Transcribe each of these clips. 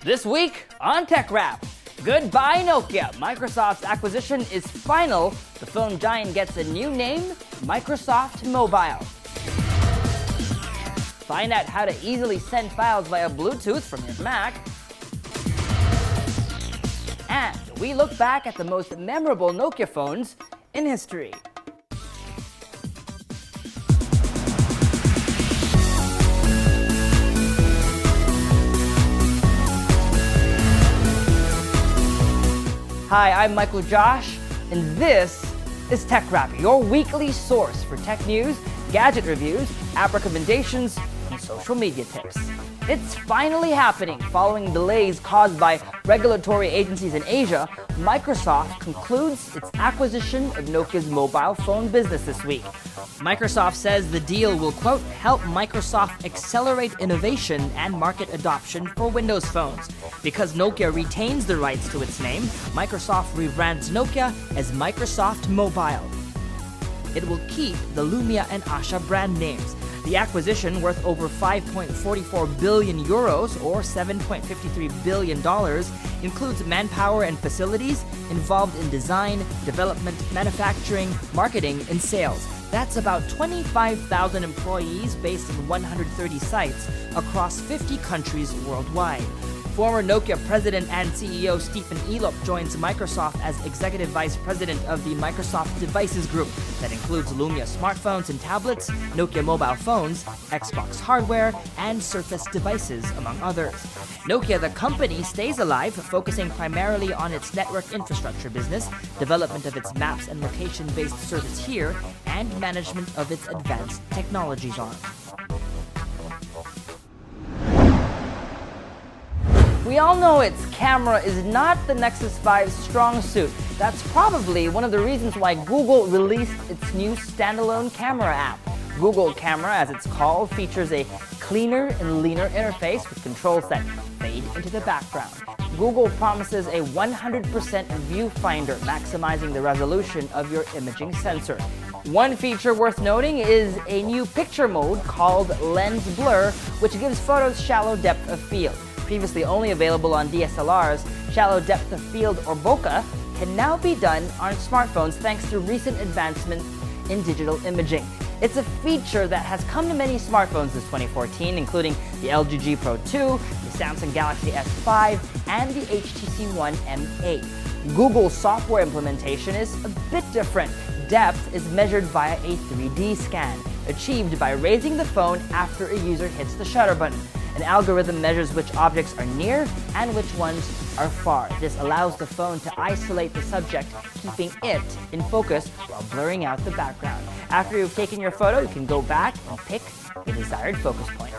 This week on TechRap, goodbye Nokia. Microsoft's acquisition is final. The phone giant gets a new name, Microsoft Mobile. Find out how to easily send files via Bluetooth from your Mac. And we look back at the most memorable Nokia phones in history. Hi, I'm Michael Josh, and this is TechRap, your weekly source for tech news, gadget reviews, app recommendations, and social media tips. It's finally happening. Following delays caused by regulatory agencies in Asia, Microsoft concludes its acquisition of Nokia's mobile phone business this week. Microsoft says the deal will, quote, help Microsoft accelerate innovation and market adoption for Windows phones. Because Nokia retains the rights to its name, Microsoft rebrands Nokia as Microsoft Mobile. It will keep the Lumia and Asha brand names. The acquisition, worth over 5.44 billion euros or $7.53 billion, includes manpower and facilities involved in design, development, manufacturing, marketing, and sales. That's about 25,000 employees based in 130 sites across 50 countries worldwide. Former Nokia president and CEO Stephen Elop joins Microsoft as executive vice president of the Microsoft Devices Group. That includes Lumia smartphones and tablets, Nokia mobile phones, Xbox hardware, and Surface devices, among others. Nokia, the company, stays alive, focusing primarily on its network infrastructure business, development of its maps and location-based service here, and management of its advanced technologies arm. We all know its camera is not the Nexus 5's strong suit. That's probably one of the reasons why Google released its new standalone camera app. Google Camera, as it's called, features a cleaner and leaner interface with controls that fade into the background. Google promises a 100% viewfinder, maximizing the resolution of your imaging sensor. One feature worth noting is a new picture mode called Lens Blur, which gives photos shallow depth of field. Previously only available on DSLRs, shallow depth of field, or bokeh, can now be done on smartphones thanks to recent advancements in digital imaging. It's a feature that has come to many smartphones this 2014, including the LG G Pro 2, the Samsung Galaxy S5, and the HTC One M8. Google's software implementation is a bit different. Depth is measured via a 3D scan, achieved by raising the phone after a user hits the shutter button. An algorithm measures which objects are near and which ones are far. This allows the phone to isolate the subject, keeping it in focus while blurring out the background. After you've taken your photo, you can go back and pick the desired focus point.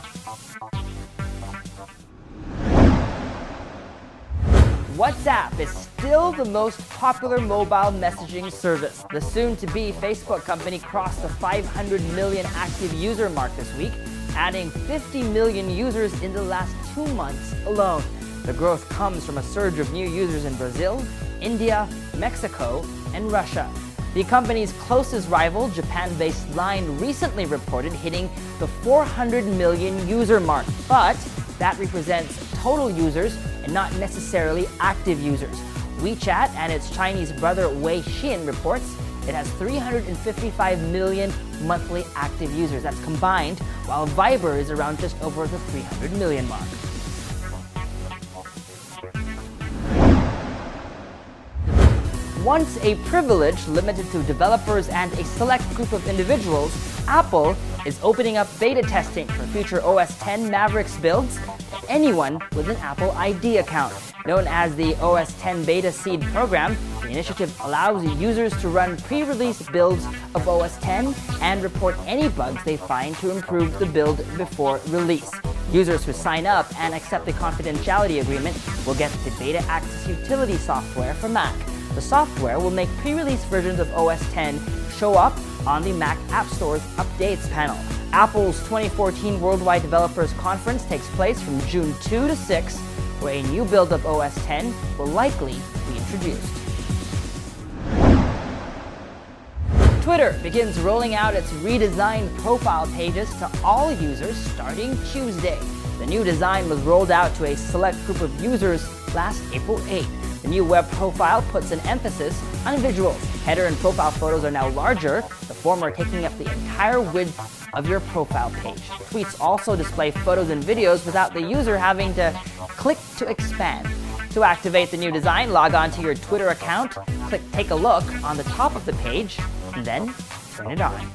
WhatsApp is still the most popular mobile messaging service. The soon-to-be Facebook company crossed the 500 million active user mark this week, adding 50 million users in the last 2 months alone. The growth comes from a surge of new users in Brazil, India, Mexico, and Russia. The company's closest rival, Japan-based Line, recently reported hitting the 400 million user mark, but that represents total users and not necessarily active users. WeChat and its Chinese brother Weixin reports it has 355 million monthly active users. That's combined, while Viber is around just over the 300 million mark. Once a privilege limited to developers and a select group of individuals, Apple is opening up beta testing for future OS X Mavericks builds to anyone with an Apple ID account. Known as the OS X Beta Seed Program, the initiative allows users to run pre-release builds of OS X and report any bugs they find to improve the build before release. Users who sign up and accept the confidentiality agreement will get the Beta Access Utility software for Mac. The software will make pre-release versions of OS X show up on the Mac App Store's Updates panel. Apple's 2014 Worldwide Developers Conference takes place from June 2 to 6, where a new build of OS X will likely be introduced. Twitter begins rolling out its redesigned profile pages to all users starting Tuesday. The new design was rolled out to a select group of users last April 8. The new web profile puts an emphasis on visuals. Header and profile photos are now larger, the former taking up the entire width of your profile page. Tweets also display photos and videos without the user having to click to expand. To activate the new design, log on to your Twitter account, click Take a Look on the top of the page, and then turn it on.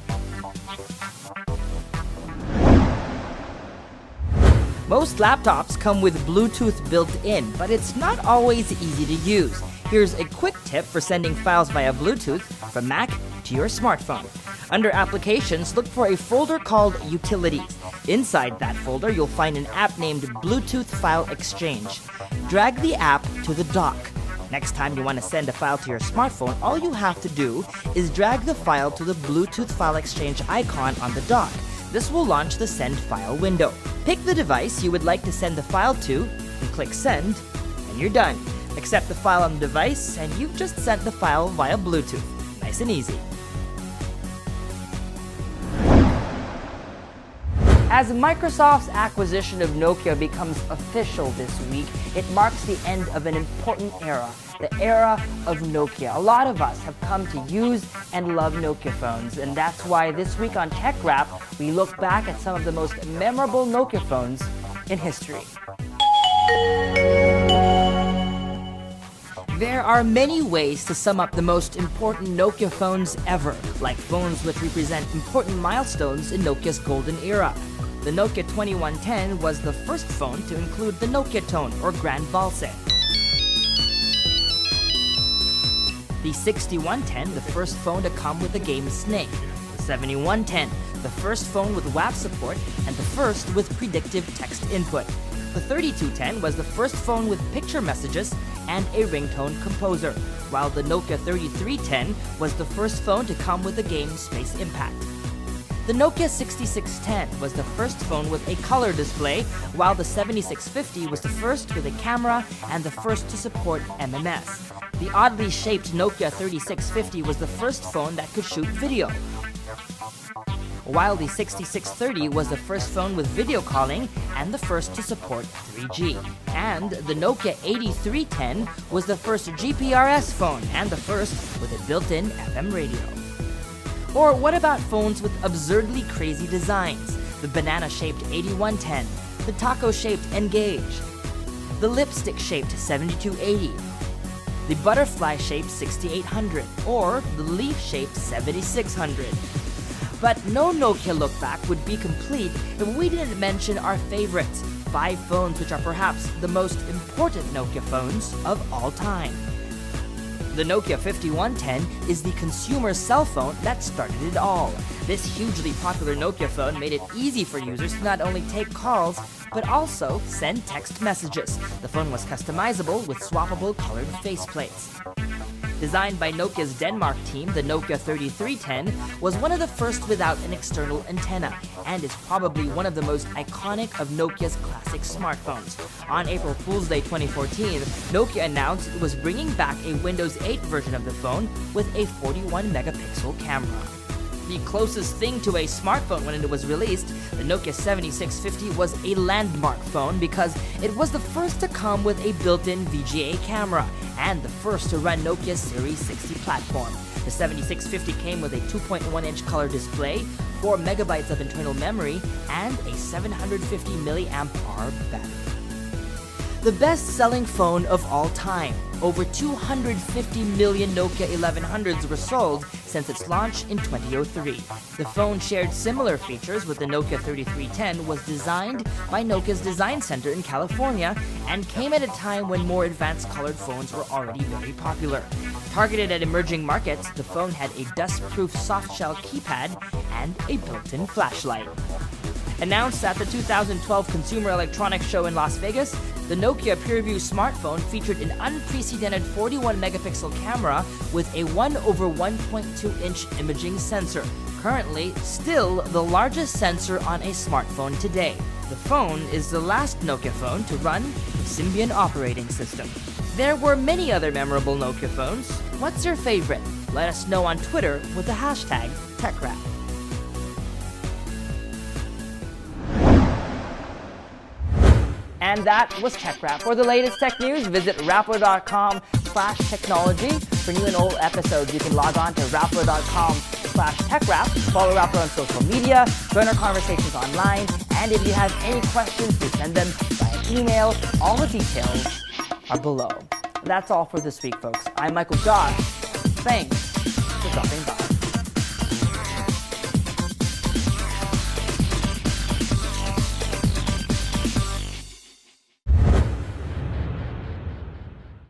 Most laptops come with Bluetooth built in, but it's not always easy to use. Here's a quick tip for sending files via Bluetooth from Mac to your smartphone. Under Applications, look for a folder called Utilities. Inside that folder, you'll find an app named Bluetooth File Exchange. Drag the app to the dock. Next time you want to send a file to your smartphone, all you have to do is drag the file to the Bluetooth File Exchange icon on the dock. This will launch the Send File window. Pick the device you would like to send the file to, and click Send, and you're done. Accept the file on the device, and you've just sent the file via Bluetooth. Nice and easy. As Microsoft's acquisition of Nokia becomes official this week, it marks the end of an important era, the era of Nokia. A lot of us have come to use and love Nokia phones, and that's why this week on TechRap, we look back at some of the most memorable Nokia phones in history. There are many ways to sum up the most important Nokia phones ever, like phones which represent important milestones in Nokia's golden era. The Nokia 2110 was the first phone to include the Nokia tone, or Grand Valse. The 6110, the first phone to come with the game Snake. The 7110, the first phone with WAP support and the first with predictive text input. The 3210 was the first phone with picture messages and a ringtone composer, while the Nokia 3310 was the first phone to come with the game Space Impact. The Nokia 6610 was the first phone with a color display, while the 7650 was the first with a camera and the first to support MMS. The oddly shaped Nokia 3650 was the first phone that could shoot video, while the 6630 was the first phone with video calling and the first to support 3G. And the Nokia 8310 was the first GPRS phone and the first with a built-in FM radio. Or what about phones with absurdly crazy designs? The banana-shaped 8110, the taco-shaped Engage, the lipstick-shaped 7280, the butterfly-shaped 6800, or the leaf-shaped 7600. But no Nokia look back would be complete if we didn't mention our favorites, 5 phones which are perhaps the most important Nokia phones of all time. The Nokia 5110 is the consumer cell phone that started it all. This hugely popular Nokia phone made it easy for users to not only take calls, but also send text messages. The phone was customizable with swappable colored faceplates. Designed by Nokia's Denmark team, the Nokia 3310 was one of the first without an external antenna, and is probably one of the most iconic of Nokia's classic smartphones. On April Fool's Day 2014, Nokia announced it was bringing back a Windows 8 version of the phone with a 41-megapixel camera. The closest thing to a smartphone when it was released, the Nokia 7650 was a landmark phone because it was the first to come with a built-in VGA camera and the first to run Nokia's Series 60 platform. The 7650 came with a 2.1-inch color display, 4 megabytes of internal memory, and a 750 milliamp hour battery. The best-selling phone of all time. Over 250 million Nokia 1100s were sold since its launch in 2003. The phone shared similar features with the Nokia 3310, was designed by Nokia's Design Center in California, and came at a time when more advanced colored phones were already very popular. Targeted at emerging markets, the phone had a dust-proof soft-shell keypad and a built-in flashlight. Announced at the 2012 Consumer Electronics Show in Las Vegas, the Nokia PureView smartphone featured an unprecedented 41-megapixel camera with a 1/1.2-inch imaging sensor, currently still the largest sensor on a smartphone today. The phone is the last Nokia phone to run the Symbian operating system. There were many other memorable Nokia phones. What's your favorite? Let us know on Twitter with the hashtag TechRap. And that was TechRap. For the latest tech news, visit rappler.com/technology. For new and old episodes, you can log on to rappler.com/techrap. Follow Rappler on social media, join our conversations online, and if you have any questions, please send them via email. All the details are below. That's all for this week, folks. I'm Michael Josh. Thanks for dropping by.